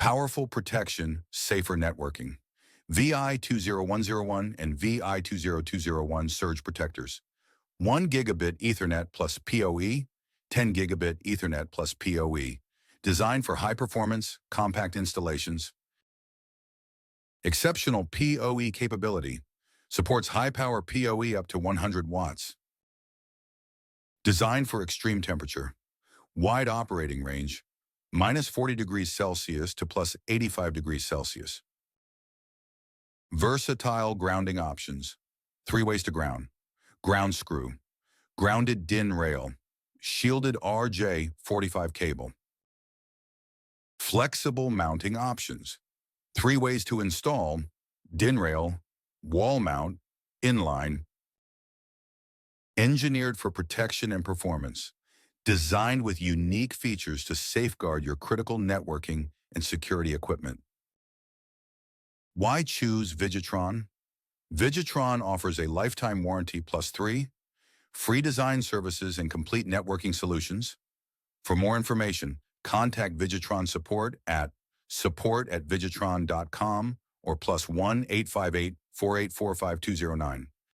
Powerful protection, safer networking. Vi20101 and Vi20201 surge protectors. 1 gigabit Ethernet plus PoE, 10 gigabit Ethernet plus PoE. Designed for high-performance, compact installations. Exceptional PoE capability. Supports high-power PoE up to 100 watts. Designed for extreme temperature. Wide operating range, minus 40 degrees Celsius to plus 85 degrees Celsius. Versatile grounding options. 3 ways to ground. Ground screw. Grounded DIN rail. Shielded RJ45 cable. Flexible mounting options. 3 ways to install. DIN rail, wall mount, inline. Engineered for protection and performance. Designed with unique features to safeguard your critical networking and security equipment. Why choose Vigitron? Vigitron offers a lifetime warranty plus 3, free design services and complete networking solutions. For more information, contact Vigitron support at support@vigitron.com or +1 858 484 5209.